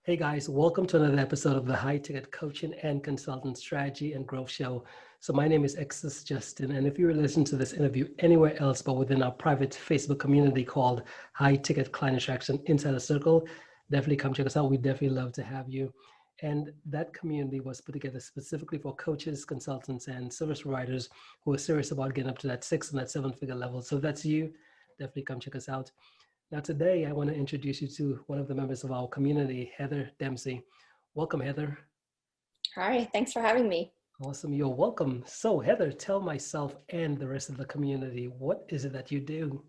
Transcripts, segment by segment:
Hey guys, welcome to another episode of the High Ticket Coaching and Consultant Strategy and Growth Show. So my name is Exus Justin, and if you were listening to this interview anywhere else but within our private Facebook community called High Ticket Client Attraction Insider Circle, definitely come check us out. We'd definitely love to have you. And that community was put together specifically for coaches, consultants, and service providers who are serious about getting up to that 6 and that 7-figure level. So if that's you, definitely come check us out. Now, today, I want to introduce you to one of the members of our community, Heather Dempsey. Welcome, Heather. Hi, thanks for having me. Awesome, you're welcome. So, Heather, tell myself and the rest of the community, what is it that you do?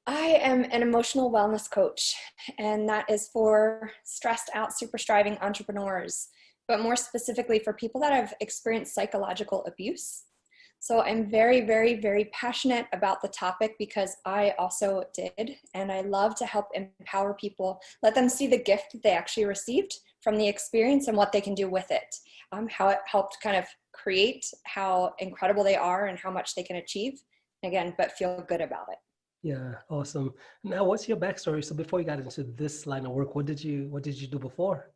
I am an emotional wellness coach, and that is for stressed out, super striving entrepreneurs, but more specifically for people that have experienced psychological abuse. So I'm very, very, very passionate about the topic because I also did, and I love to help empower people, let them see the gift that they actually received from the experience and what they can do with it, how it helped kind of create how incredible they are and how much they can achieve, again, but feel good about it. Yeah, awesome. Now, what's your backstory? So before you got into this line of work, what did you do before?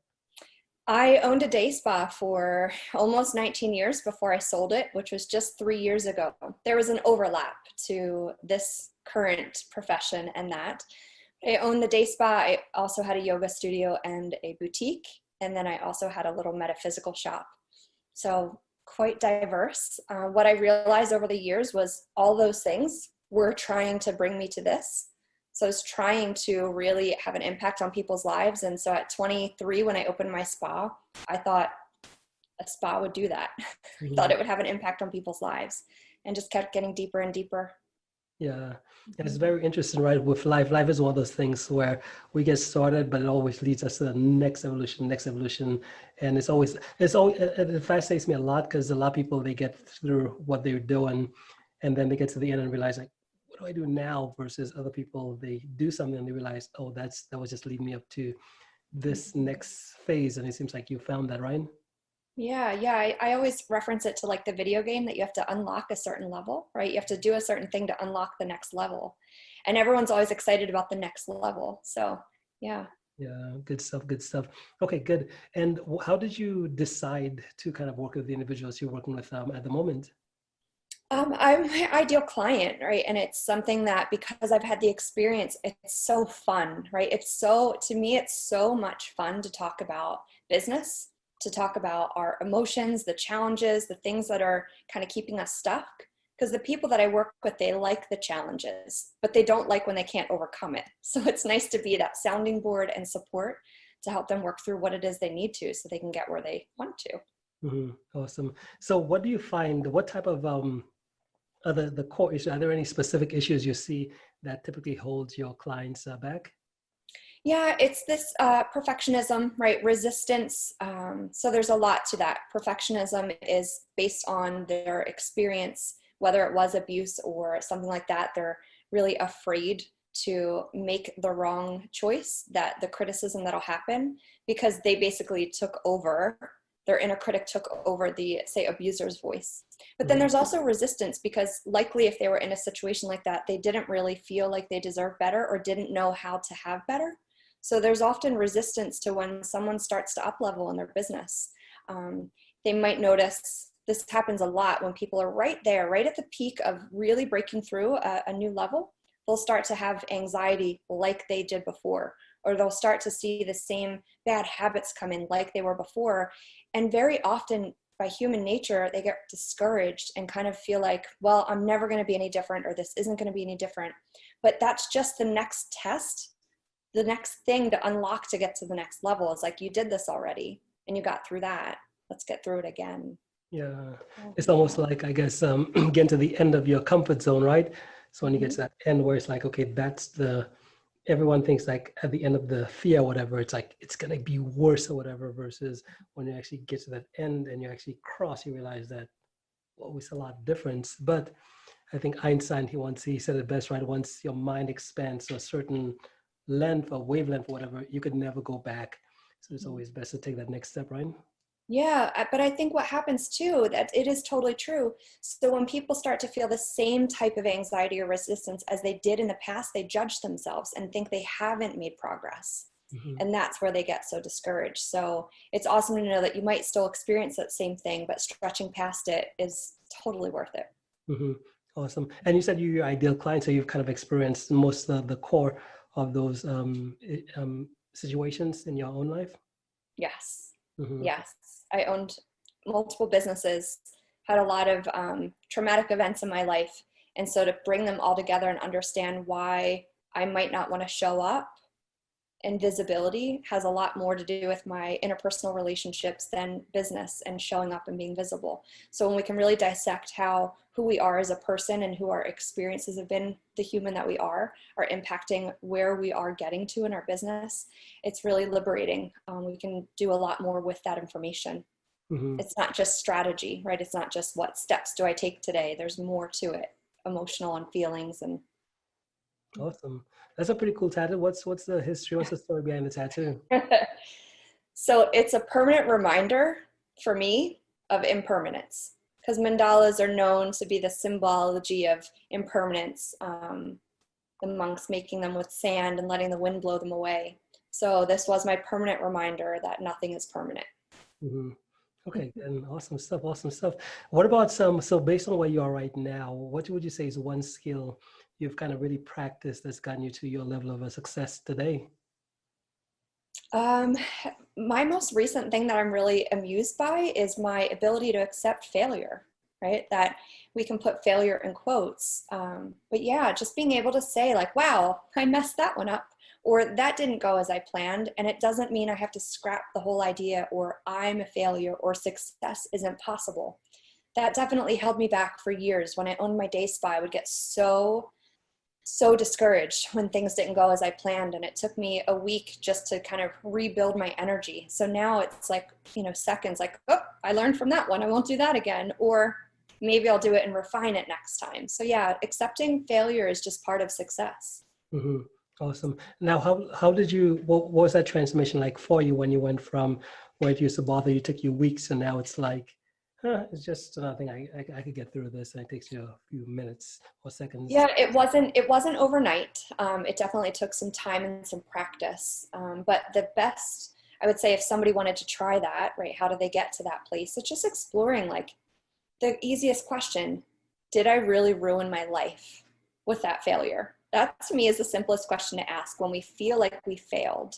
I owned a day spa for almost 19 years before I sold it, which was just 3 years ago. There was an overlap to this current profession and that. I owned the day spa. I also had a yoga studio and a boutique. And then I also had a little metaphysical shop. So quite diverse. What I realized over the years was all those things were trying to bring me to this. So I was trying to really have an impact on people's lives. And so at 23, when I opened my spa, I thought a spa would do that. I thought it would have an impact on people's lives, and just kept getting deeper and deeper. Yeah, and it's very interesting, right? With life, life is one of those things where we get started, but it always leads us to the next evolution. And it fascinates me a lot because a lot of people, they get through what they're doing and then they get to the end and realize like, what do I do now? Versus other people, they do something and they realize, oh, that was just leading me up to this next phase. And it seems like you found that, right? Yeah. I always reference it to like the video game that you have to unlock a certain level, right? You have to do a certain thing to unlock the next level. And everyone's always excited about the next level. So, yeah. Yeah, good stuff, good stuff. Okay, good. And how did you decide to kind of work with the individuals you're working with at the moment? I'm my ideal client, right? And it's something that because I've had the experience, it's so fun, right? To me, it's so much fun to talk about business, to talk about our emotions, the challenges, the things that are kind of keeping us stuck. Because the people that I work with, they like the challenges, but they don't like when they can't overcome it. So it's nice to be that sounding board and support to help them work through what it is they need to so they can get where they want to. Awesome. So what do you find, what type of other the core issue, are there any specific issues you see that typically holds your clients back? Yeah, it's this perfectionism, right? Resistance. So there's a lot to that. Perfectionism is based on their experience, whether it was abuse or something like that. They're really afraid to make the wrong choice, that the criticism that'll happen, because they basically took over. Their inner critic took over the, say, abuser's voice. But then there's also resistance because likely if they were in a situation like that, they didn't really feel like they deserved better or didn't know how to have better. So there's often resistance to when someone starts to up level in their business. They might notice this happens a lot when people are right there, right at the peak of really breaking through a new level. They'll start to have anxiety like they did before, or they'll start to see the same bad habits come in like they were before. And very often by human nature, they get discouraged and kind of feel like, well, I'm never going to be any different, or this isn't going to be any different. But that's just the next test. The next thing to unlock to get to the next level is like, you did this already and you got through that. Let's get through it again. Yeah, it's almost like, I guess, getting to the end of your comfort zone, right? So when you get to that end where it's like, okay, everyone thinks like at the end of the fear, or whatever, it's like, it's going to be worse or whatever, versus when you actually get to that end and you actually cross, you realize that, well, it's a lot of difference. But I think Einstein, he said it best, right? Once your mind expands to a certain length or wavelength, or whatever, you could never go back. So it's always best to take that next step, right? Yeah, but I think what happens too, that it is totally true. So when people start to feel the same type of anxiety or resistance as they did in the past, they judge themselves and think they haven't made progress. Mm-hmm. And that's where they get so discouraged. So it's awesome to know that you might still experience that same thing, but stretching past it is totally worth it. Mm-hmm. Awesome. And you said you're your ideal client, so you've kind of experienced most of the core of those situations in your own life. Yes. Mm-hmm. Yes. I owned multiple businesses, had a lot of traumatic events in my life. And so to bring them all together and understand why I might not want to show up, and visibility has a lot more to do with my interpersonal relationships than business and showing up and being visible. So when we can really dissect how who we are as a person and who our experiences have been, the human that we are impacting where we are getting to in our business, it's really liberating. We can do a lot more with that information. Mm-hmm. It's not just strategy, right? It's not just what steps do I take today. There's more to it, emotional and feelings. And Awesome. That's a pretty cool tattoo. What's the history? What's the story behind the tattoo? so it's a permanent reminder for me of impermanence, because mandalas are known to be the symbology of impermanence. The monks making them with sand and letting the wind blow them away. So this was my permanent reminder that nothing is permanent. Mm-hmm. Okay, and awesome stuff. Awesome stuff. What about so based on where you are right now, what would you say is one skill you've kind of really practiced that's gotten you to your level of a success today? Um, my most recent thing that I'm really amused by is my ability to accept failure, right? That we can put failure in quotes. But yeah, just being able to say like, wow, I messed that one up, or that didn't go as I planned. And it doesn't mean I have to scrap the whole idea, or I'm a failure, or success isn't possible. That definitely held me back for years. When I owned my day spa, I would get so discouraged when things didn't go as I planned. And it took me a week just to kind of rebuild my energy. So now it's like, seconds, like, oh, I learned from that one. I won't do that again. Or maybe I'll do it and refine it next time. So yeah, accepting failure is just part of success. Mm-hmm. Awesome. Now, how did you, what was that transformation like for you when you went from where it used to bother you, took you weeks, and now it's like, it's just another thing. I could get through this, and it takes you a few minutes or seconds. Yeah, it wasn't overnight. It definitely took some time and some practice. But the best, I would say, if somebody wanted to try that, right, how do they get to that place? It's just exploring, like, the easiest question: did I really ruin my life with that failure? That to me is the simplest question to ask when we feel like we failed.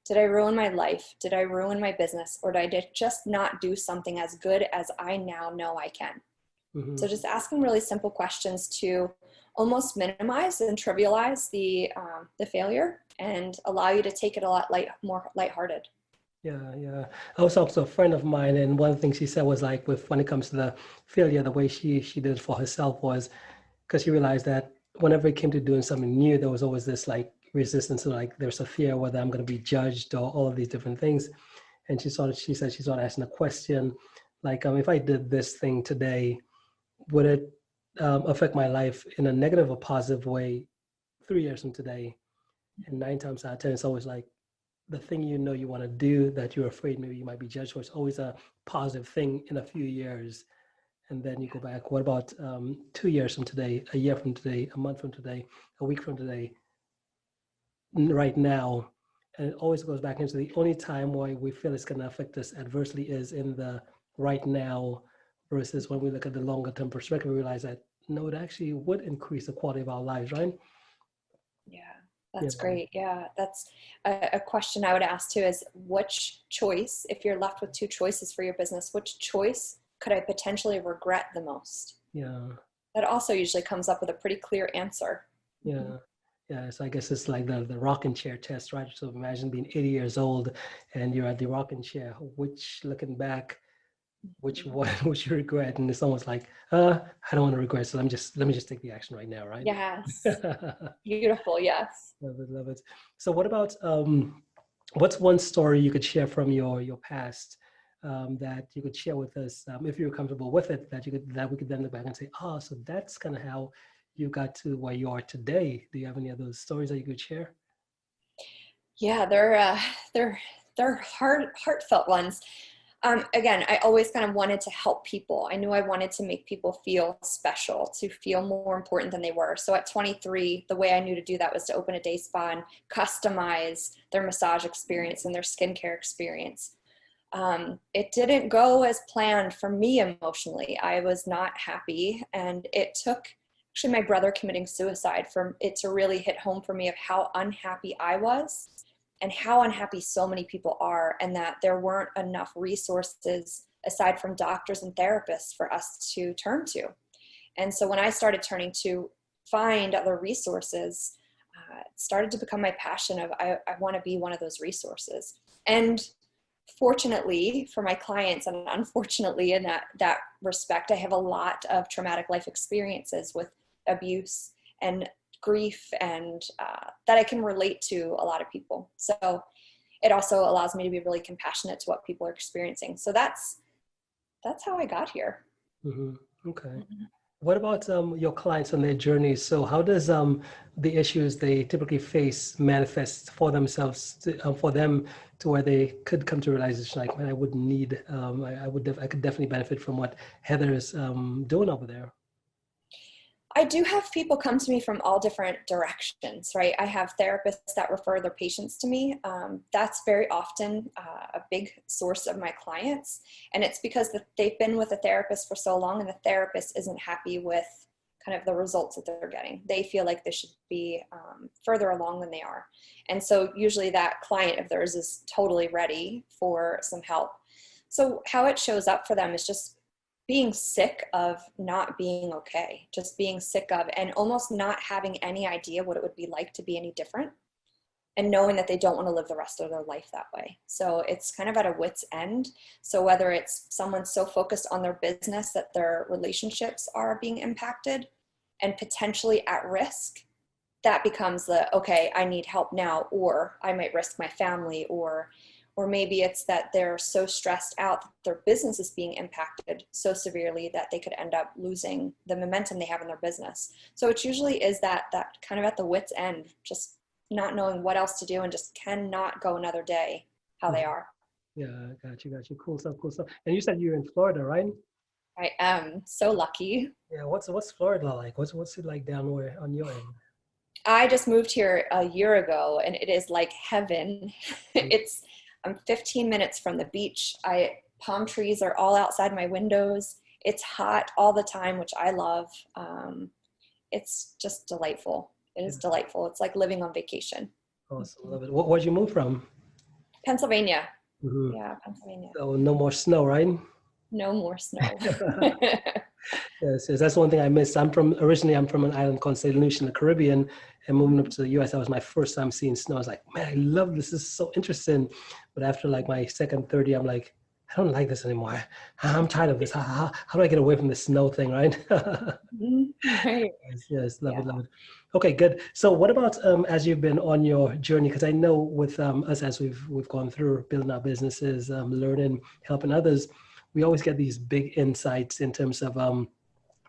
Did I ruin my life? Did I ruin my business? Or did I just not do something as good as I now know I can? Mm-hmm. So just asking really simple questions to almost minimize and trivialize the failure and allow you to take it a lot more lighthearted. Yeah, yeah. I was also a friend of mine, and one of the things she said was like, with when it comes to the failure, the way she did it for herself was because she realized that whenever it came to doing something new, there was always this like resistance to like there's a fear whether I'm going to be judged or all of these different things. And she said she started asking a question like, if I did this thing today, would it affect my life in a negative or positive way 3 years from today? And 9 times out of 10, it's always like the thing you want to do that you're afraid maybe you might be judged for. It's always a positive thing in a few years. And then you go back, what about 2 years from today, a year from today, a month from today, a week from today, right now? And it always goes back into the only time where we feel it's going to affect us adversely is in the right now, versus when we look at the longer term perspective, we realize that no, it actually would increase the quality of our lives, right? Yeah, Yeah. that's great. Yeah, that's a question I would ask too is which choice, if you're left with two choices for your business, which choice could I potentially regret the most? Yeah. That also usually comes up with a pretty clear answer. Yeah. Yeah. So I guess it's like the rocking chair test, right? So imagine being 80 years old and you're at the rocking chair, which looking back, which one would you regret? And it's almost like, I don't want to regret. So let me just take the action right now, right? Yes. Beautiful. Yes. Love it, love it. So what about what's one story you could share from your past that you could share with us, if you're comfortable with it, that we could then look back and say, oh, so that's kind of how you got to where you are today. Do you have any of those stories that you could share? Yeah, they're heartfelt ones. Again, I always kind of wanted to help people. I knew I wanted to make people feel special, to feel more important than they were. So at 23, the way I knew to do that was to open a day spa and customize their massage experience and their skincare experience. It didn't go as planned for me emotionally. I was not happy, and it took actually my brother committing suicide for it to really hit home for me of how unhappy I was and how unhappy so many people are, and that there weren't enough resources aside from doctors and therapists for us to turn to. And so when I started turning to find other resources, it started to become my passion of I want to be one of those resources. And fortunately for my clients, and unfortunately in that respect, I have a lot of traumatic life experiences with abuse and grief, and that I can relate to a lot of people. So it also allows me to be really compassionate to what people are experiencing. So that's how I got here. Okay. Mm-hmm. What about your clients on their journeys? So how does the issues they typically face manifest for themselves, for them, to where they could come to realization like, man, I would need, I could definitely benefit from what Heather is doing over there. I do have people come to me from all different directions, right? I have therapists that refer their patients to me. That's very often a big source of my clients. And it's because they've been with a therapist for so long and the therapist isn't happy with kind of the results that they're getting. They feel like they should be further along than they are. And so usually that client of theirs is totally ready for some help. So how it shows up for them is just being sick of not being okay, just being sick of and almost not having any idea what it would be like to be any different, and knowing that they don't want to live the rest of their life that way. So it's kind of at a wit's end. So whether it's someone so focused on their business that their relationships are being impacted and potentially at risk, that becomes okay, I need help now, or I might risk my family, or maybe it's that they're so stressed out that their business is being impacted so severely that they could end up losing the momentum they have in their business. So it usually is that kind of at the wit's end, just not knowing what else to do and just cannot go another day how they are. Yeah, got you. Cool stuff, cool stuff. And you said you're in Florida, right? I am so lucky. Yeah, what's Florida like? What's it like down where on your end? I just moved here a year ago and it is like heaven. I'm 15 minutes from the beach. Palm trees are all outside my windows. It's hot all the time, which I love. It's just delightful. It is delightful. It's like living on vacation. Awesome, love it. Where'd you move from? Pennsylvania. Mm-hmm. Yeah, Pennsylvania. So no more snow, right? No more snow. Yes, that's one thing I miss. Originally I'm from an island called St. Lucia in the Caribbean, and moving up to the US, that was my first time seeing snow. I was like, man, I love this. This is so interesting. But after like my second 30, I'm like, I don't like this anymore. I'm tired of this. How do I get away from this snow thing, right? Right. Yes, love it, love it. Okay, good. So what about as you've been on your journey? Because I know with us as we've gone through building our businesses, learning, helping others, we always get these big insights in terms of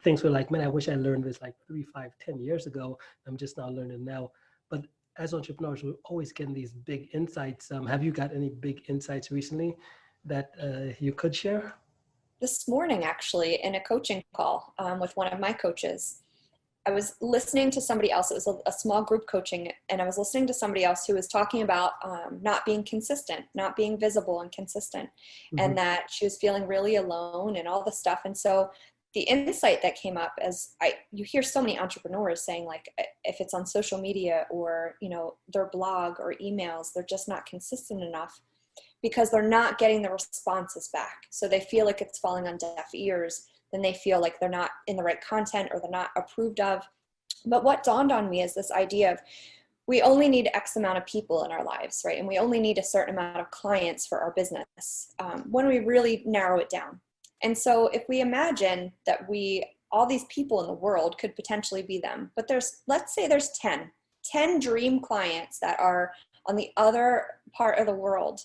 things we're like, man, I wish I learned this like 3, 5, 10 years ago. I'm just now learning now. But as entrepreneurs, we're always getting these big insights. Have you got any big insights recently that you could share? This morning, actually, in a coaching call with one of my coaches, I was listening to somebody else. It was a small group coaching, and I was listening to somebody else who was talking about not being consistent, not being visible and consistent, and that she was feeling really alone and all the stuff. And so the insight that came up you hear so many entrepreneurs saying, like, if it's on social media or, their blog or emails, they're just not consistent enough because they're not getting the responses back. So they feel like it's falling on deaf ears. Then they feel like they're not in the right content or they're not approved of. But what dawned on me is this idea of we only need X amount of people in our lives, right? And we only need a certain amount of clients for our business when we really narrow it down. And so if we imagine that all these people in the world could potentially be them, but let's say there's 10 dream clients that are on the other part of the world.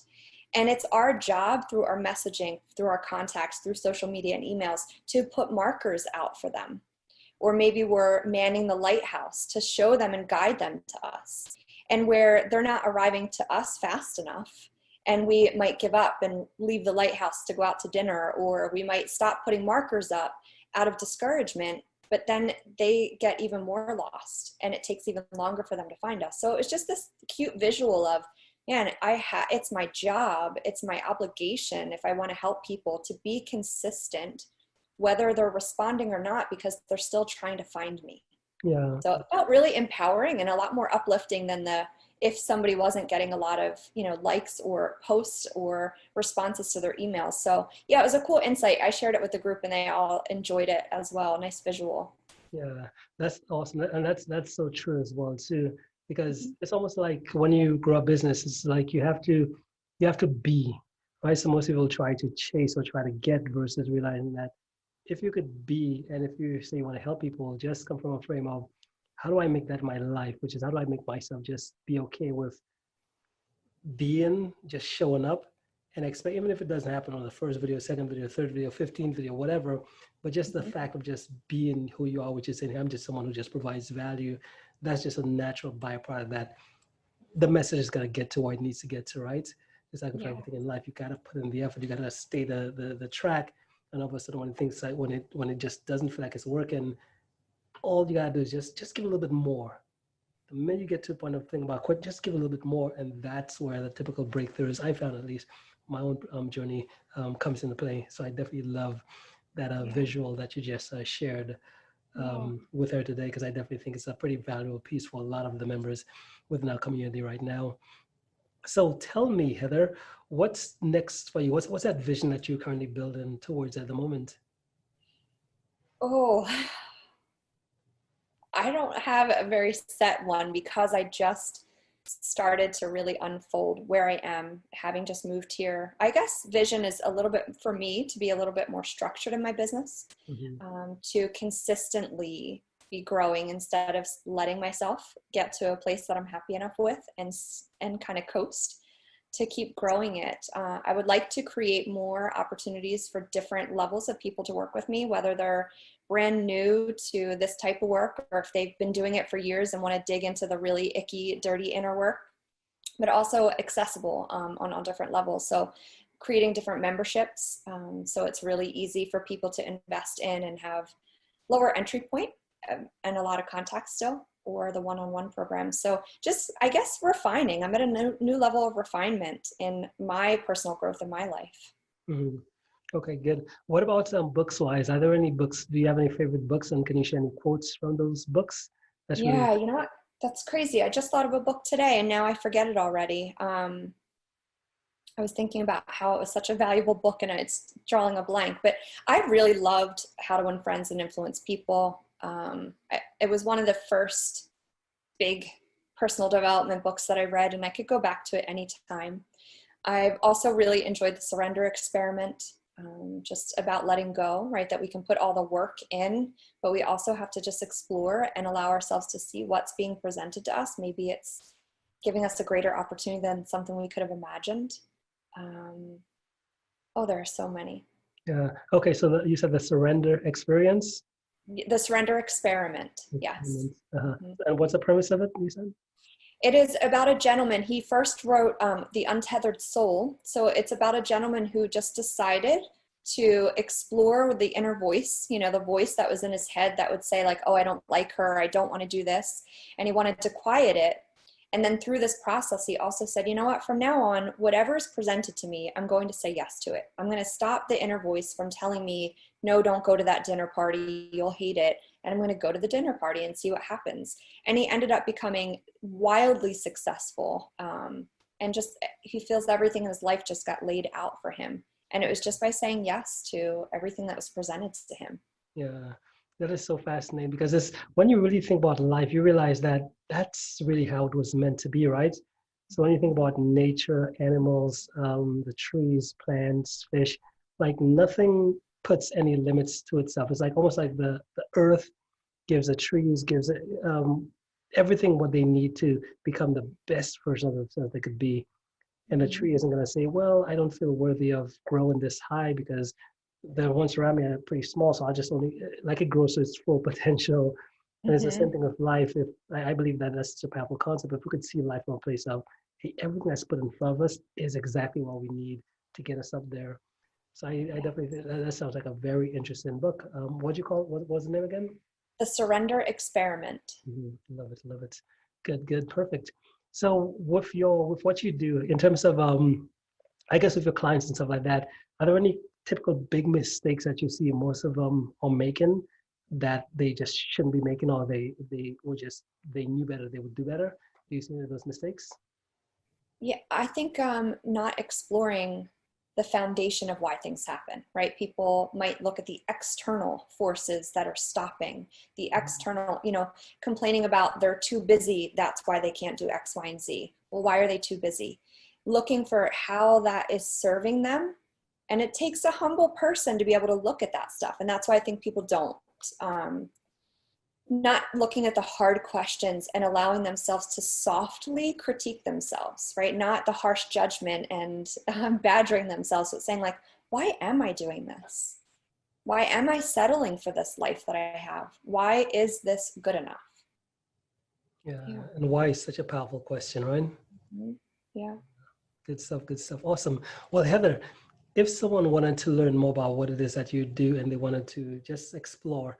And it's our job through our messaging, through our contacts, through social media and emails to put markers out for them. Or maybe we're manning the lighthouse to show them and guide them to us. And where they're not arriving to us fast enough and we might give up and leave the lighthouse to go out to dinner, or we might stop putting markers up out of discouragement, but then they get even more lost and it takes even longer for them to find us. So it's just this cute visual of, man, it's my job, it's my obligation, if I want to help people, to be consistent, whether they're responding or not, because they're still trying to find me. Yeah. So it felt really empowering and a lot more uplifting than if somebody wasn't getting a lot of, likes or posts or responses to their emails. So yeah, it was a cool insight. I shared it with the group and they all enjoyed it as well. Nice visual. Yeah, that's awesome. And that's so true as well too, because it's almost like when you grow a business, it's like you have to be, right? So most people try to chase or try to get versus realizing that if you could be, and if you say you want to help people, just come from a frame of how do I make that my life, which is how do I make myself just be okay with being, just showing up and expect, even if it doesn't happen on the first video, second video, third video, 15th video, whatever, but just the fact of just being who you are, which is saying, I'm just someone who just provides value. That's just a natural byproduct that the message is going to get to where it needs to get to, right? It's like with everything in life, you got to put in the effort, you got to stay the track. And all of a sudden when things like, when it just doesn't feel like it's working, all you got to do is just give a little bit more. The minute you get to a point of thinking about quit, just give a little bit more. And that's where the typical breakthroughs, I found at least, my own journey comes into play. So I definitely love that visual that you just shared with her today, because I definitely think it's a pretty valuable piece for a lot of the members within our community right now. So tell me, Heather, what's next for you? What's that vision that you're currently building towards at the moment? Oh, I don't have a very set one because I just started to really unfold where I am, having just moved here. I guess vision is a little bit for me to be a little bit more structured in my business, to consistently be growing instead of letting myself get to a place that I'm happy enough with and kind of coast, to keep growing it. I would like to create more opportunities for different levels of people to work with me, whether they're brand new to this type of work or if they've been doing it for years and want to dig into the really icky, dirty inner work, but also accessible on all different levels. So creating different memberships, so it's really easy for people to invest in and have lower entry point and a lot of contacts still, or the one-on-one program. So just, I guess, refining. I'm at a new level of refinement in my personal growth in my life. Mm-hmm. Okay, good. What about books wise? Are there any books? Do you have any favorite books, and can you share any quotes from those books? That's really Yeah, you know what? That's crazy. I just thought of a book today and now I forget it already. I was thinking about how it was such a valuable book and it's drawing a blank, but I really loved How to Win Friends and Influence People. It was one of the first big personal development books that I read, and I could go back to it anytime. I've also really enjoyed The Surrender Experiment, just about letting go, right? That we can put all the work in, but we also have to just explore and allow ourselves to see what's being presented to us. Maybe it's giving us a greater opportunity than something we could have imagined. There are so many. Yeah. Okay. So you said The Surrender Experience. The Surrender Experiment. Yes. And what's the premise of it, you said? It is about a gentleman. He first wrote The Untethered Soul. So it's about a gentleman who just decided to explore the inner voice, the voice that was in his head that would say like, oh, I don't like her. I don't want to do this. And he wanted to quiet it. And then through this process, he also said, you know what, from now on, whatever is presented to me, I'm going to say yes to it. I'm going to stop the inner voice from telling me, no, don't go to that dinner party. You'll hate it. And I'm going to go to the dinner party and see what happens. And he ended up becoming wildly successful. And just, he feels that everything in his life just got laid out for him. And it was just by saying yes to everything that was presented to him. Yeah, that is so fascinating, because it's, when you really think about life, you realize that that's really how it was meant to be, right? So when you think about nature, animals, the trees, plants, fish, like nothing puts any limits to itself. It's like almost like the earth gives the trees, gives it everything what they need to become the best version of themselves they could be. And the tree isn't going to say, well, I don't feel worthy of growing this high because the ones around me are pretty small, so I just only, like, it grows to its full potential. And it's the same thing with life. If I believe that that's such a powerful concept. If we could see life from a place of hey, everything that's put in front of us is exactly what we need to get us up there. So I definitely think that sounds like a very interesting book. What'd you call it? What was the name again? The Surrender Experiment. Love it, love it. Good, good, perfect. So with what you do in terms of I guess with your clients and stuff like that, are there any typical big mistakes that you see most of them are making that they just shouldn't be making, or they were just they knew better, they would do better? Do you see any of those mistakes? Yeah, I think not exploring the foundation of why things happen, right? People might look at the external forces that are stopping, the external, complaining about they're too busy, that's why they can't do X, Y, and Z. Well, why are they too busy? Looking for how that is serving them. And it takes a humble person to be able to look at that stuff. And that's why I think people don't. Not looking at the hard questions and allowing themselves to softly critique themselves, right? Not the harsh judgment and badgering themselves, but saying like, why am I doing this? Why am I settling for this life that I have? Why is this good enough? Yeah, Yeah. and why is such a powerful question, right? Mm-hmm. Yeah. Good stuff, good stuff. Awesome. Well, Heather, if someone wanted to learn more about what it is that you do and they wanted to just explore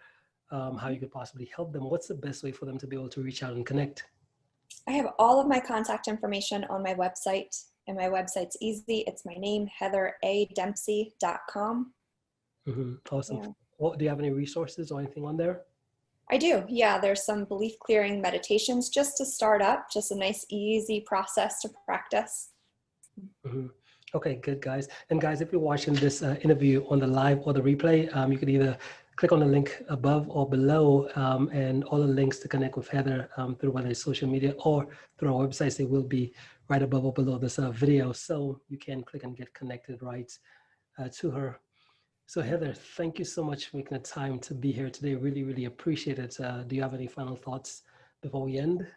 how you could possibly help them, what's the best way for them to be able to reach out and connect? I have all of my contact information on my website, and my website's easy. It's my name, heatheradempsey.com. Awesome. Yeah. Well, do you have any resources or anything on there? I do. Yeah, there's some belief clearing meditations just to start up, just a nice, easy process to practice. hmm Okay, good, guys. And guys, if you're watching this interview on the live or the replay, you can either click on the link above or below, and all the links to connect with Heather through whether it's social media or through our websites, they will be right above or below this video. So you can click and get connected right to her. So Heather, thank you so much for making the time to be here today. Really, really appreciate it. Do you have any final thoughts before we end?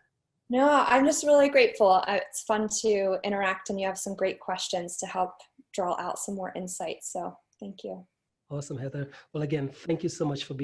No, I'm just really grateful. It's fun to interact, and you have some great questions to help draw out some more insights. So thank you. Awesome, Heather. Well, again, thank you so much for being